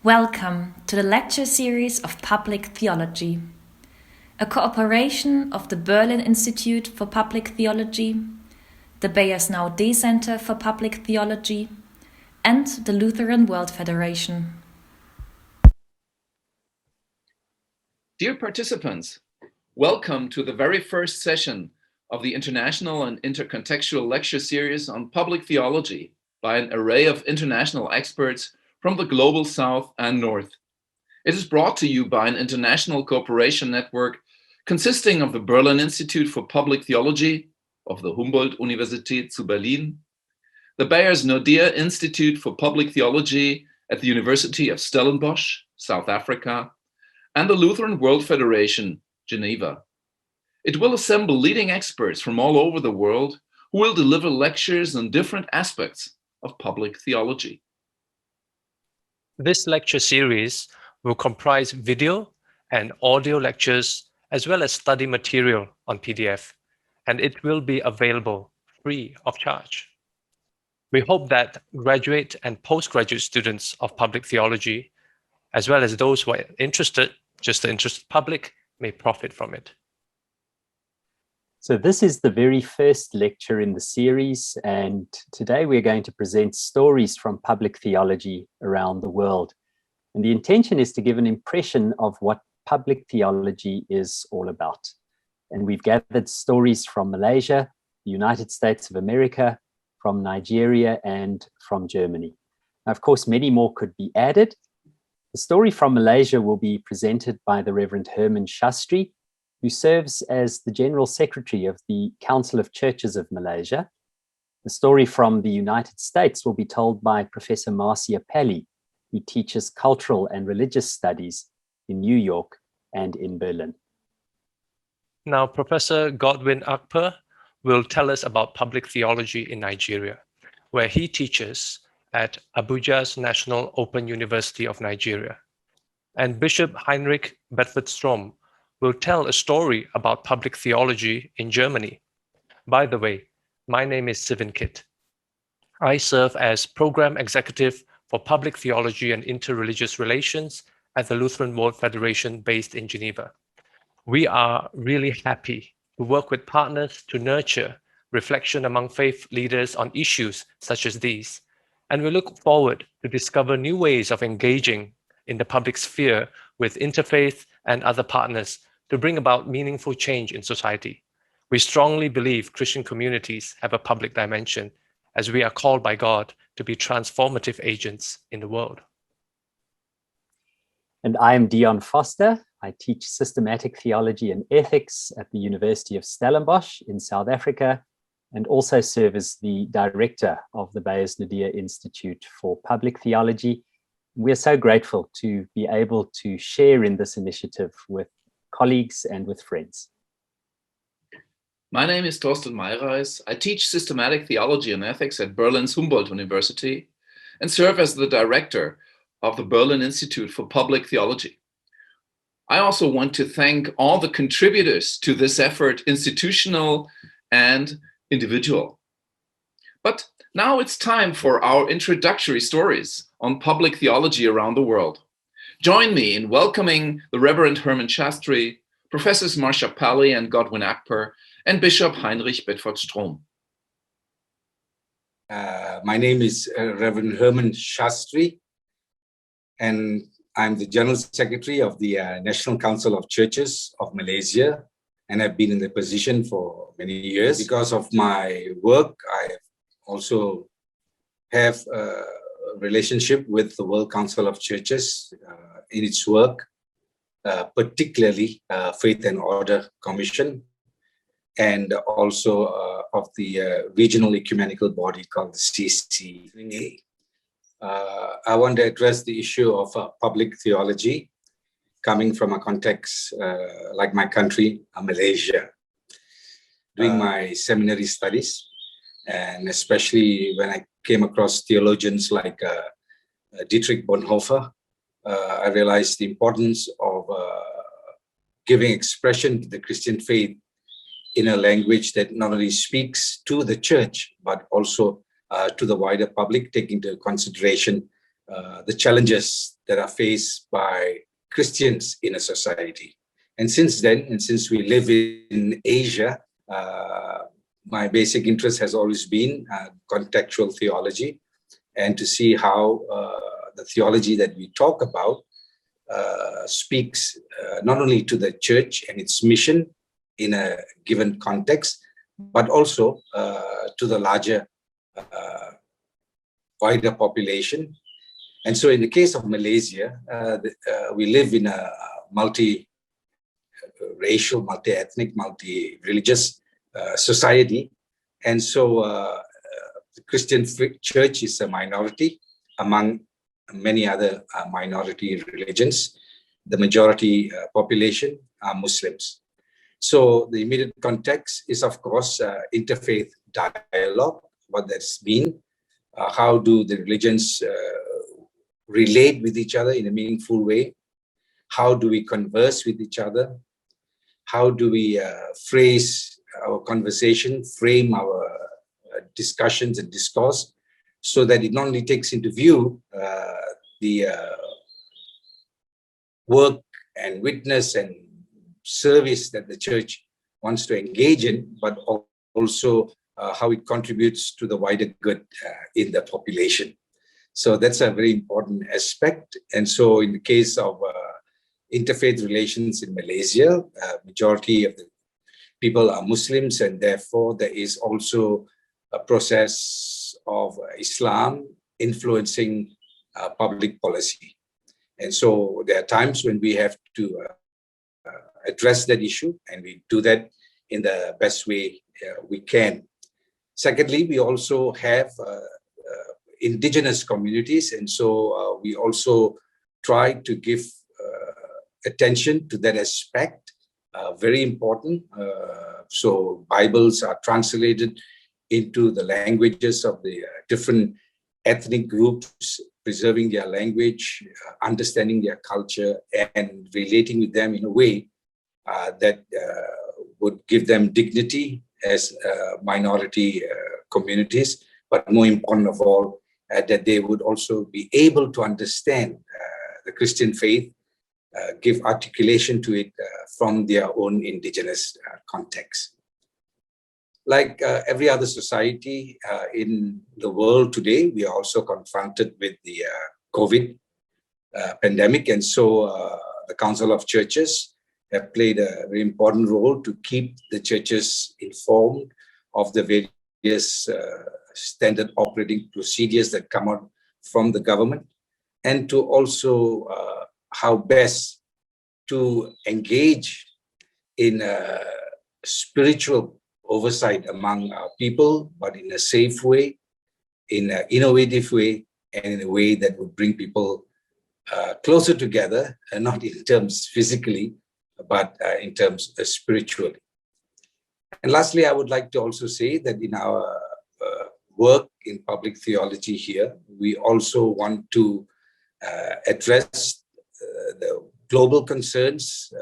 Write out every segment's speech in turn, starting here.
Welcome to the lecture series of Public Theology, a cooperation of the Berlin Institute for Public Theology, the Bayersnau D Center for Public Theology, and the Lutheran World Federation. Dear participants, welcome to the very first session of the International and Intercontextual Lecture Series on Public Theology by an array of international experts from the Global South and North. It is brought to you by an international cooperation network consisting of the Berlin Institute for Public Theology of the Humboldt-Universität zu Berlin, the Bayersnau D Institute for Public Theology at the University of Stellenbosch, South Africa, and the Lutheran World Federation, Geneva. It will assemble leading experts from all over the world who will deliver lectures on different aspects of public theology. This lecture series will comprise video and audio lectures as well as study material on PDF, and it will be available free of charge. We hope that graduate and postgraduate students of public theology, as well as those who are interested, just the interested public, may profit from it. So this is the very first lecture in the series, and today we're going to present stories from public theology around the world. And the intention is to give an impression of what public theology is all about. And we've gathered stories from Malaysia, the United States of America, from Nigeria, and from Germany. Now, of course, many more could be added. The story from Malaysia will be presented by the Reverend Hermen Shastri, who serves as the General Secretary of the Council of Churches of Malaysia. The story from the United States will be told by Professor Marcia, who teaches cultural and religious studies in New York and in Berlin. Now, Professor Godwin Akper will tell us about public theology in Nigeria, where he teaches at Abuja's National Open University of Nigeria. And Bishop Heinrich Bedford-Strohm will tell a story about public theology in Germany. By the way, my name is Sivin. I serve as Program Executive for Public Theology and Interreligious Relations at the Lutheran World Federation based in Geneva. We are really happy to work with partners to nurture reflection among faith leaders on issues such as these. And we look forward to discover new ways of engaging in the public sphere with interfaith and other partners to bring about meaningful change in society. We strongly believe Christian communities have a public dimension, as we are called by God to be transformative agents in the world. And I am Dion Forster. I teach systematic theology and ethics at the University of Stellenbosch in South Africa, and also serve as the director of the Bayersnau D Institute for Public Theology. We're so grateful to be able to share in this initiative with colleagues and with friends. My name is Torsten Meireis. I teach systematic theology and ethics at Berlin's Humboldt University and serve as the director of the Berlin Institute for Public Theology. I also want to thank all the contributors to this effort, institutional and individual. But now it's time for our introductory stories on public theology around the world. Join me in welcoming the Reverend Hermen Shastri, Professors Marcia and Godwin Akper, and Bishop Heinrich Bedford-Strohm. My name is Reverend Hermen Shastri, and I'm the General Secretary of the National Council of Churches of Malaysia, and I've been in the position for many years. Because of my work, I also have a relationship with the World Council of Churches in its work, particularly Faith and Order Commission, and also of the regional ecumenical body called the CCA. I want to address the issue of public theology coming from a context like my country, Malaysia. Doing my seminary studies, and especially when I came across theologians like Dietrich Bonhoeffer, I realized the importance of giving expression to the Christian faith in a language that not only speaks to the church, but also to the wider public, taking into consideration the challenges that are faced by Christians in a society. And since then, and since we live in Asia, my basic interest has always been contextual theology, and to see how the theology that we talk about speaks not only to the church and its mission in a given context, but also to the larger, wider population. And so in the case of Malaysia, we live in a multi-racial, multi-ethnic, multi-religious society. And so the Christian church is a minority among many other minority religions. The majority population are Muslims. So the immediate context is, of course, interfaith dialogue, what that's mean. How do the religions relate with each other in a meaningful way? How do we converse with each other? How do we phrase our conversation, frame our discussions and discourse, so that it not only takes into view the work and witness and service that the church wants to engage in, but also how it contributes to the wider good in the population. So that's a very important aspect. And so in the case of interfaith relations in Malaysia, majority of the people are Muslims, and therefore there is also a process of Islam influencing public policy. And so there are times when we have to address that issue, and we do that in the best way we can. Secondly, we also have indigenous communities, and so we also try to give attention to that aspect, very important. So Bibles are translated into the languages of the different ethnic groups, preserving their language, understanding their culture, and relating with them in a way that would give them dignity as minority communities, but more important of all, that they would also be able to understand the Christian faith, give articulation to it from their own indigenous context. Like every other society in the world today, we are also confronted with the COVID pandemic. And so the Council of Churches have played a very important role to keep the churches informed of the various standard operating procedures that come out from the government, and to also how best to engage in spiritual oversight among our people, but in a safe way, in an innovative way, and in a way that would bring people closer together, and not in terms physically, but in terms spiritually. And lastly, I would like to also say that in our work in public theology here, we also want to address the global concerns.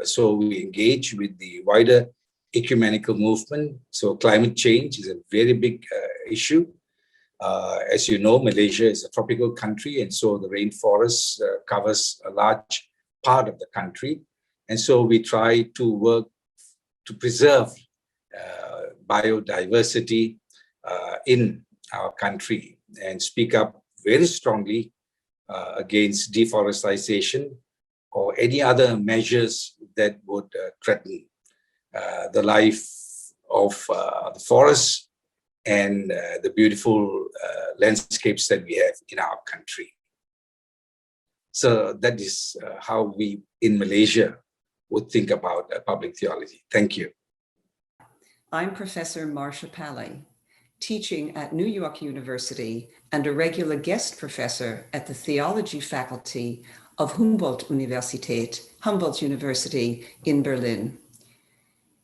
So we engage with the wider ecumenical movement. So climate change is a very big issue. As you know, Malaysia is a tropical country, and so the rainforest covers a large part of the country. And so we try to work to preserve biodiversity in our country, and speak up very strongly against deforestation or any other measures that would threaten the life of the forests and the beautiful landscapes that we have in our country. So that is how we in Malaysia would think about public theology. Thank you. I'm Professor Marcia, teaching at New York University and a regular guest professor at the Theology faculty of Humboldt University in Berlin.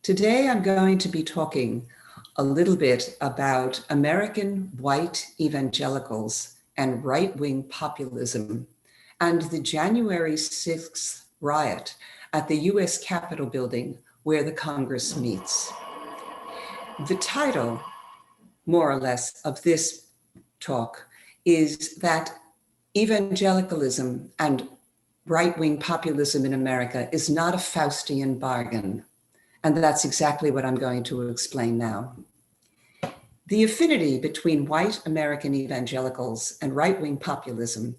Today, I'm going to be talking a little bit about American white evangelicals and right-wing populism and the January 6th riot at the US Capitol building where the Congress meets. The title, more or less, of this talk is that Evangelicalism and right-wing populism in America is not a Faustian bargain, and that's exactly what I'm going to explain now. The affinity between white American evangelicals and right-wing populism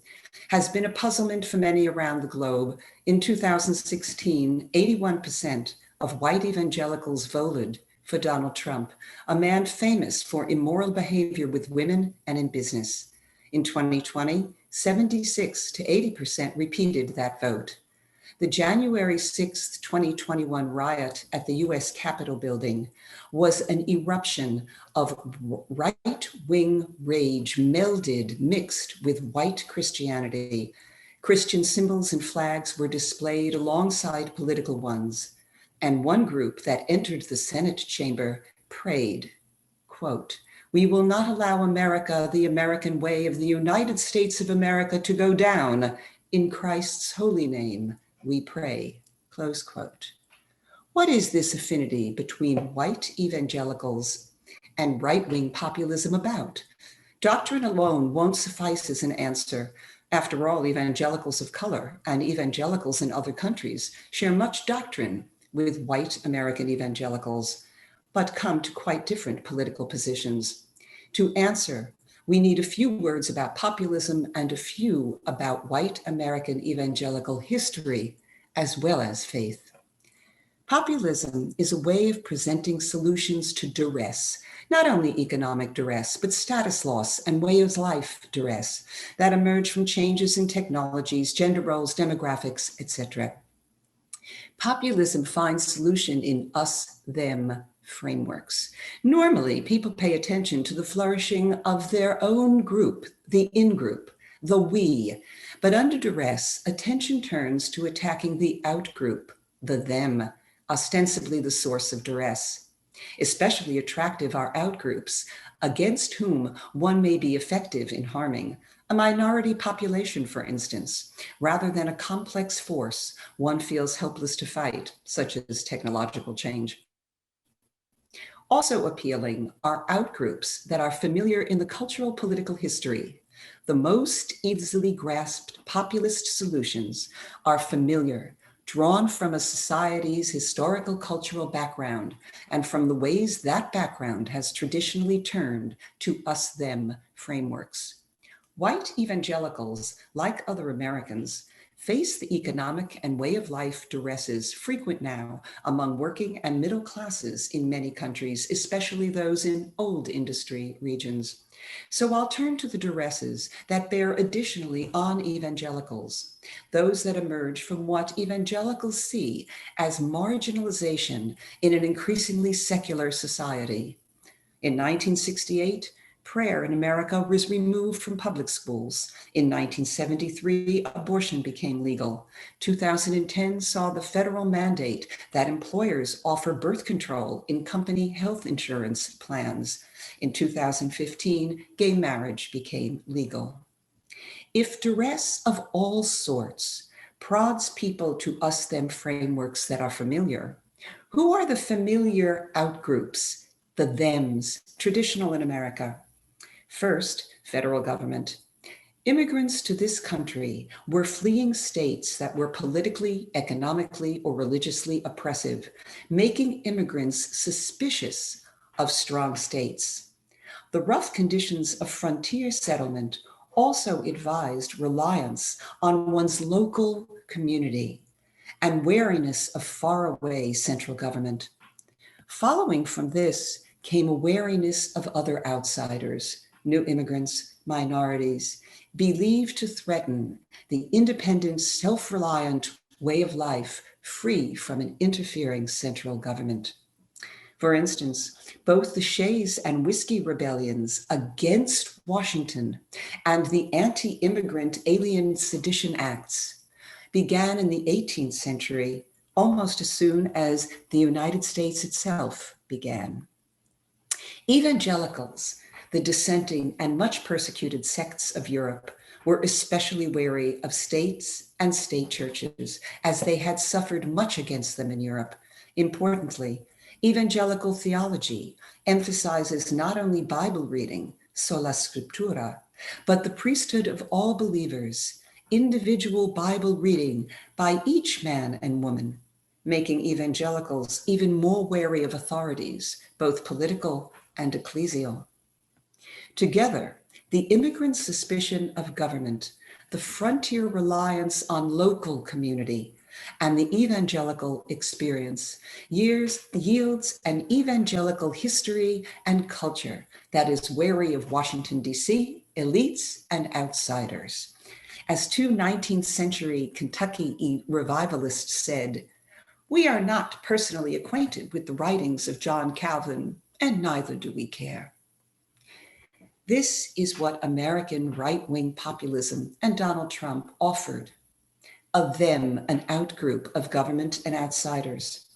has been a puzzlement for many around the globe. In 2016, 81% of white evangelicals voted for Donald Trump, a man famous for immoral behavior with women and in business. In 2020, 76 to 80% repeated that vote. The January 6, 2021 riot at the US Capitol building was an eruption of right-wing rage mixed with white Christianity. Christian symbols and flags were displayed alongside political ones, and one group that entered the Senate chamber prayed, quote, "We will not allow America, the American way of the United States of America, to go down. In Christ's holy name, we pray," close quote. What is this affinity between white evangelicals and right-wing populism about? Doctrine alone won't suffice as an answer. After all, evangelicals of color and evangelicals in other countries share much doctrine with white American evangelicals, but come to quite different political positions. To answer, we need a few words about populism and a few about white American evangelical history, as well as faith. Populism is a way of presenting solutions to duress, not only economic duress, but status loss and way of life duress that emerge from changes in technologies, gender roles, demographics, etc. Populism finds solution in us-them frameworks. Normally, people pay attention to the flourishing of their own group, the in-group, the we, but under duress, attention turns to attacking the out-group, the them, ostensibly the source of duress. Especially attractive are out-groups, against whom one may be effective in harming, a minority population, for instance, rather than a complex force one feels helpless to fight, such as technological change. Also appealing are outgroups that are familiar in the cultural political history. The most easily grasped populist solutions are familiar, drawn from a society's historical cultural background and from the ways that background has traditionally turned to us-them frameworks. White evangelicals, like other Americans, face the economic and way of life duresses frequent now among working and middle classes in many countries, especially those in old industry regions. So I'll turn to the duresses that bear additionally on evangelicals, those that emerge from what evangelicals see as marginalization in an increasingly secular society. In 1968, prayer in America was removed from public schools. In 1973, abortion became legal. 2010 saw the federal mandate that employers offer birth control in company health insurance plans. In 2015, gay marriage became legal. If duress of all sorts prods people to us-them frameworks that are familiar, who are the familiar outgroups, the thems, traditional in America? First, federal government. Immigrants to this country were fleeing states that were politically, economically, or religiously oppressive, making immigrants suspicious of strong states. The rough conditions of frontier settlement also advised reliance on one's local community and wariness of faraway central government. Following from this came a wariness of other outsiders, new immigrants, minorities, believed to threaten the independent, self-reliant way of life free from an interfering central government. For instance, both the Shays and Whiskey rebellions against Washington and the anti-immigrant Alien Sedition Acts began in the 18th century, almost as soon as the United States itself began. Evangelicals, the dissenting and much persecuted sects of Europe, were especially wary of states and state churches, as they had suffered much against them in Europe. Importantly, evangelical theology emphasizes not only Bible reading, sola scriptura, but the priesthood of all believers, individual Bible reading by each man and woman, making evangelicals even more wary of authorities, both political and ecclesial. Together, the immigrant suspicion of government, the frontier reliance on local community, and the evangelical experience yields an evangelical history and culture that is wary of Washington, D.C., elites, and outsiders. As two 19th century Kentucky revivalists said, "We are not personally acquainted with the writings of John Calvin, and neither do we care." This is what American right-wing populism and Donald Trump offered. Of them, an outgroup of government and outsiders.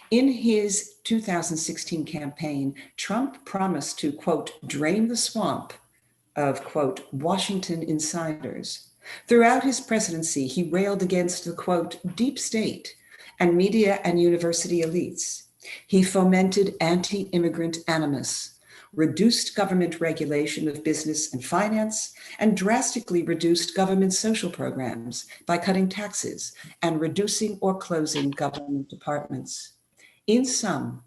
In his 2016 campaign, Trump promised to, quote, drain the swamp of, quote, Washington insiders. Throughout his presidency, he railed against the, quote, deep state and media and university elites. He fomented anti-immigrant animus, reduced government regulation of business and finance, and drastically reduced government social programs by cutting taxes and reducing or closing government departments. In sum,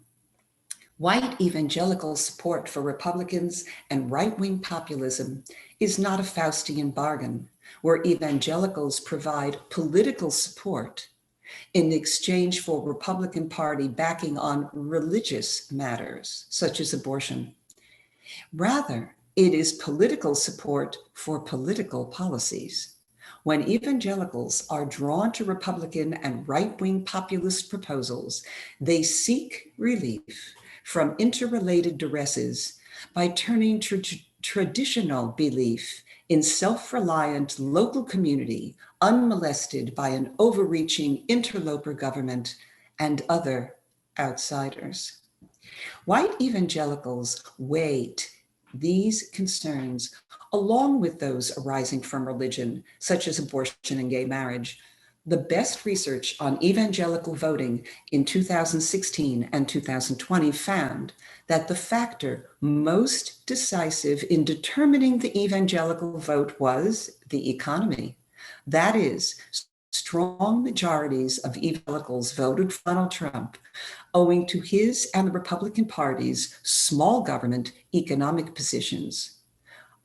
white evangelical support for Republicans and right-wing populism is not a Faustian bargain, where evangelicals provide political support in exchange for Republican Party backing on religious matters, such as abortion. Rather, it is political support for political policies. When evangelicals are drawn to Republican and right-wing populist proposals, they seek relief from interrelated duresses by turning to traditional belief in self-reliant local community, unmolested by an overreaching interloper government and other outsiders. White evangelicals weighed these concerns along with those arising from religion, such as abortion and gay marriage. The best research on evangelical voting in 2016 and 2020 found that the factor most decisive in determining the evangelical vote was the economy. That is, strong majorities of evangelicals voted for Donald Trump owing to his and the Republican Party's small government economic positions.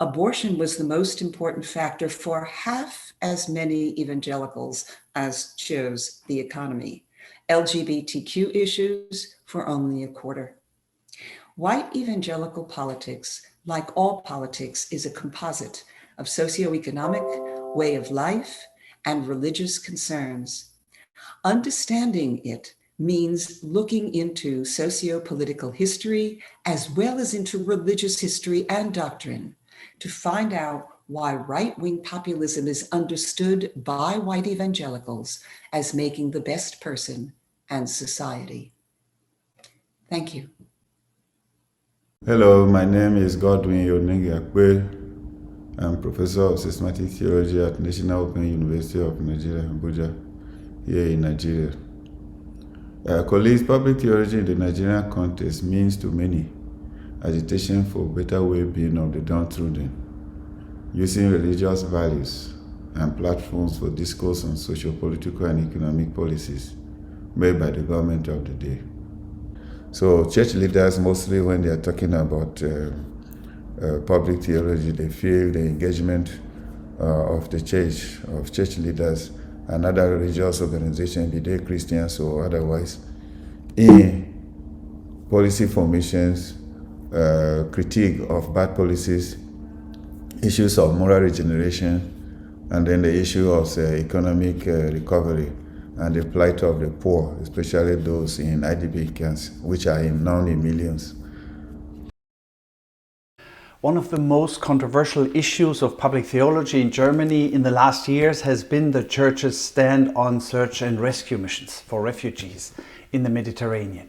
Abortion was the most important factor for half as many evangelicals as chose the economy. LGBTQ issues for only a quarter. White evangelical politics, like all politics, is a composite of socioeconomic, way of life, and religious concerns. Understanding it means looking into socio-political history as well as into religious history and doctrine to find out why right-wing populism is understood by white evangelicals as making the best person and society. Thank you. Hello, my name is Godwin Akper. I'm Professor of Systematic Theology at National Open University of Nigeria, Abuja, here in Nigeria. Colleagues, public theology in the Nigerian context means to many agitation for better well-being of the downtrodden, using religious values and platforms for discourse on socio-political and economic policies made by the government of the day. So church leaders, mostly when they are talking about public theology, they feel the engagement of the church, of church leaders and other religious organizations, be they Christians or otherwise, in policy formations, critique of bad policies, issues of moral regeneration, and then the issue of economic recovery and the plight of the poor, especially those in IDP camps, which are known in millions. One of the most controversial issues of public theology in Germany in the last years has been the Church's stand on search and rescue missions for refugees in the Mediterranean.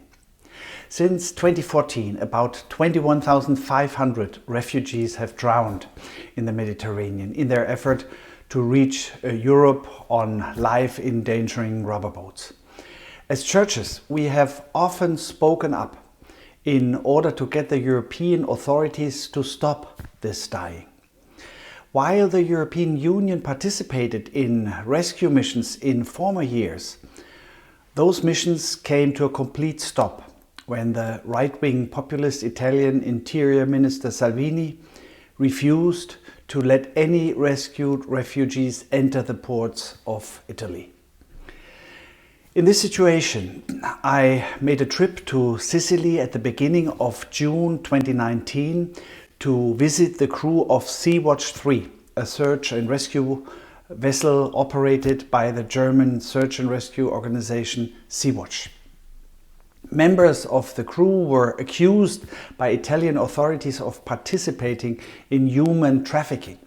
Since 2014, about 21,500 refugees have drowned in the Mediterranean in their effort to reach Europe on life-endangering rubber boats. As churches, we have often spoken up in order to get the European authorities to stop this dying. While the European Union participated in rescue missions in former years, those missions came to a complete stop when the right-wing populist Italian Interior Minister Salvini refused to let any rescued refugees enter the ports of Italy. In this situation, I made a trip to Sicily at the beginning of June 2019 to visit the crew of Sea-Watch 3, a search and rescue vessel operated by the German search and rescue organization Sea-Watch. Members of the crew were accused by Italian authorities of participating in human trafficking.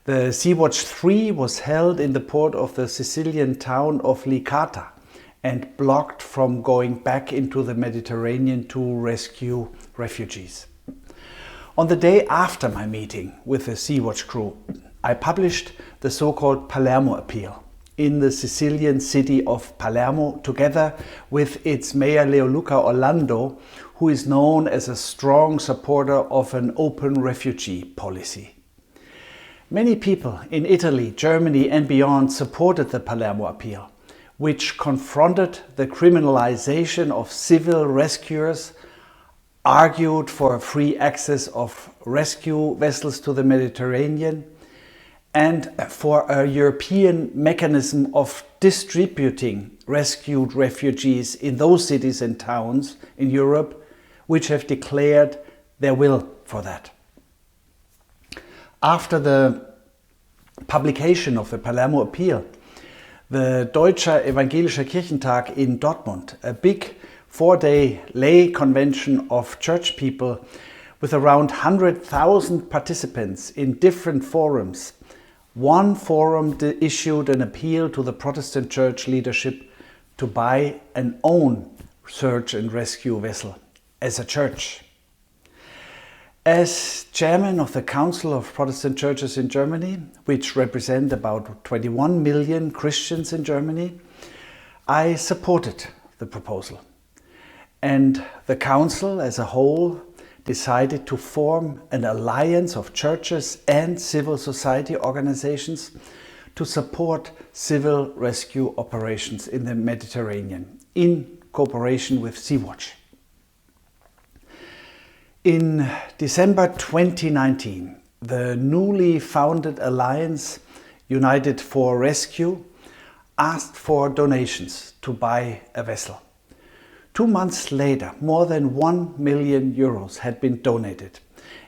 The Sea-Watch 3 was held in the port of the Sicilian town of Licata and blocked from going back into the Mediterranean to rescue refugees. On the day after my meeting with the Sea-Watch crew, I published the so-called Palermo Appeal in the Sicilian city of Palermo, together with its mayor Leoluca Orlando, who is known as a strong supporter of an open refugee policy. Many people in Italy, Germany and beyond supported the Palermo Appeal, which confronted the criminalization of civil rescuers, argued for free access of rescue vessels to the Mediterranean, and for a European mechanism of distributing rescued refugees in those cities and towns in Europe which have declared their will for that. After the publication of the Palermo Appeal, the Deutscher Evangelischer Kirchentag in Dortmund, a big 4-day lay convention of church people with around 100,000 participants in different forums, one forum issued an appeal to the Protestant church leadership to buy an own search and rescue vessel as a church. As chairman of the Council of Protestant Churches in Germany, which represent about 21 million Christians in Germany, I supported the proposal. And the Council as a whole decided to form an alliance of churches and civil society organizations to support civil rescue operations in the Mediterranean in cooperation with Sea-Watch. In December 2019, the newly founded alliance United for Rescue asked for donations to buy a vessel. 2 months later, more than 1 million euros had been donated,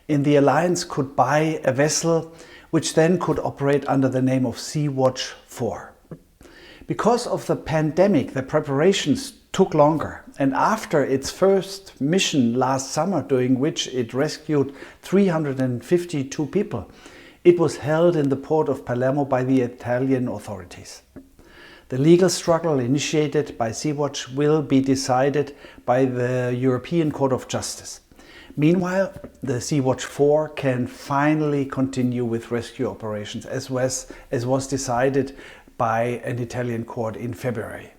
and the alliance could buy a vessel which then could operate under the name of Sea-Watch 4. Because of the pandemic, the preparations took longer, and after its first mission last summer, during which it rescued 352 people, it was held in the port of Palermo by the Italian authorities. The legal struggle initiated by Sea-Watch will be decided by the European Court of Justice. Meanwhile, the Sea-Watch 4 can finally continue with rescue operations, as was decided by an Italian court in February.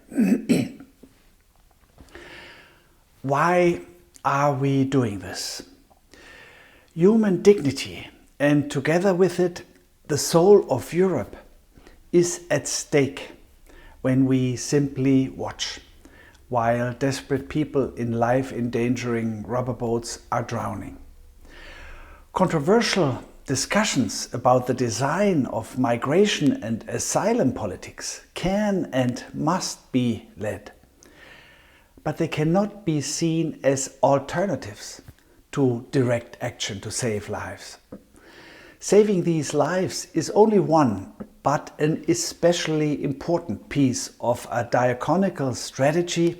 Why are we doing this? Human dignity, and together with it, the soul of Europe, is at stake when we simply watch, while desperate people in life-endangering rubber boats are drowning. Controversial discussions about the design of migration and asylum politics can and must be led, but they cannot be seen as alternatives to direct action to save lives. Saving these lives is only one, but an especially important piece of a diaconical strategy,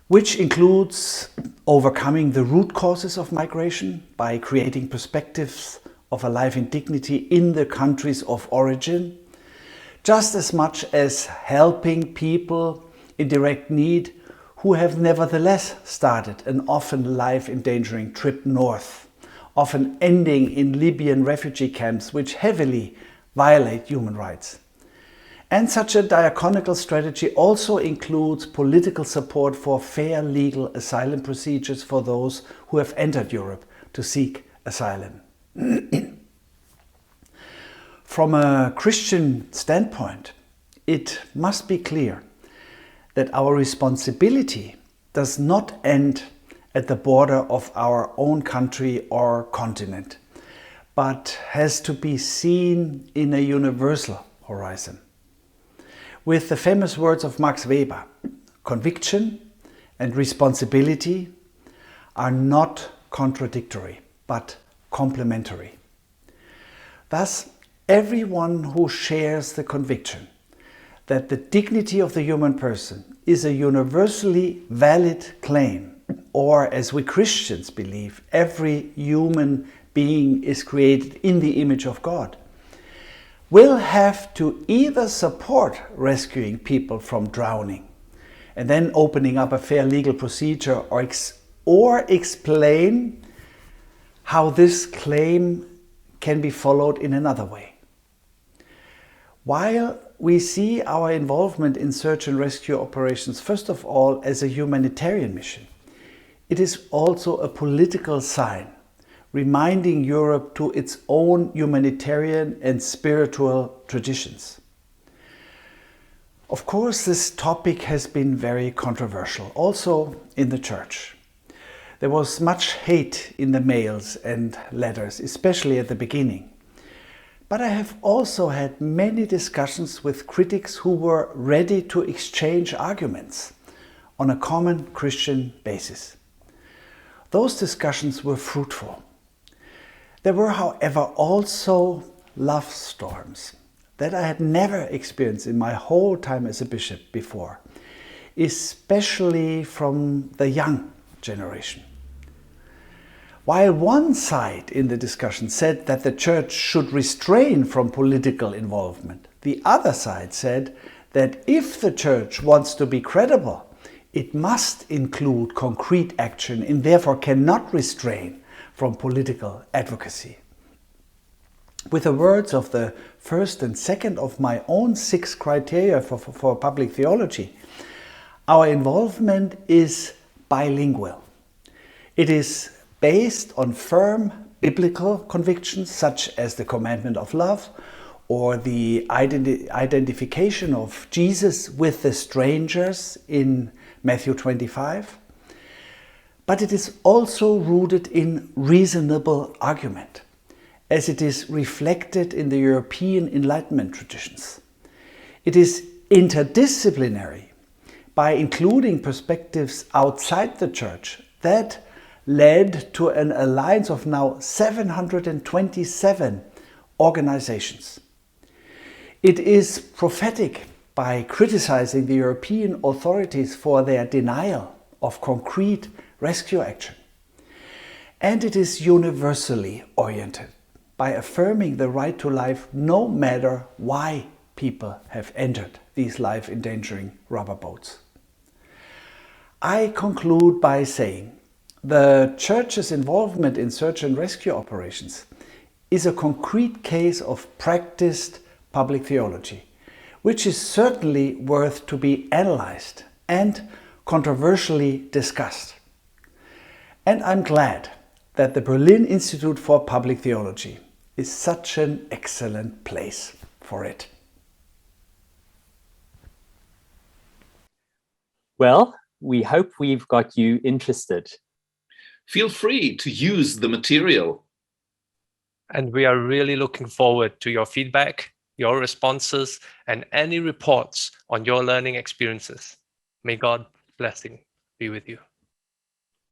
which includes overcoming the root causes of migration by creating perspectives of a life in dignity in the countries of origin, just as much as helping people in direct need who have nevertheless started an often life-endangering trip north, often ending in Libyan refugee camps which heavily violate human rights. And such a diaconical strategy also includes political support for fair legal asylum procedures for those who have entered Europe to seek asylum. From a Christian standpoint, it must be clear that our responsibility does not end at the border of our own country or continent, but has to be seen in a universal horizon. With the famous words of Max Weber, conviction and responsibility are not contradictory, but complementary. Thus, everyone who shares the conviction that the dignity of the human person is a universally valid claim, or as we Christians believe, every human being is created in the image of God, will have to either support rescuing people from drowning and then opening up a fair legal procedure, or explain how this claim can be followed in another way. While we see our involvement in search and rescue operations, first of all, as a humanitarian mission, it is also a political sign, reminding Europe to its own humanitarian and spiritual traditions. Of course, this topic has been very controversial, also in the church. There was much hate in the mails and letters, especially at the beginning. But I have also had many discussions with critics who were ready to exchange arguments on a common Christian basis. Those discussions were fruitful. There were, however, also love storms that I had never experienced in my whole time as a bishop before, especially from the young generation. While one side in the discussion said that the church should refrain from political involvement, the other side said that if the church wants to be credible, it must include concrete action and therefore cannot restrain from political advocacy. With the words of the first and second of my own 6 criteria for public theology, our involvement is bilingual. It is based on firm biblical convictions such as the commandment of love or the identification of Jesus with the strangers in Matthew 25. But it is also rooted in reasonable argument, as it is reflected in the European Enlightenment traditions. It is interdisciplinary by including perspectives outside the church that led to an alliance of now 727 organizations. It is prophetic by criticizing the European authorities for their denial of concrete rescue action. And it is universally oriented by affirming the right to life no matter why people have entered these life-endangering rubber boats. I conclude by saying the Church's involvement in search and rescue operations is a concrete case of practiced public theology, which is certainly worth to be analyzed and controversially discussed. And I'm glad that the Berlin Institute for Public Theology is such an excellent place for it. Well, we hope we've got you interested. Feel free to use the material. And we are really looking forward to your feedback, your responses, and any reports on your learning experiences. May God's blessing be with you.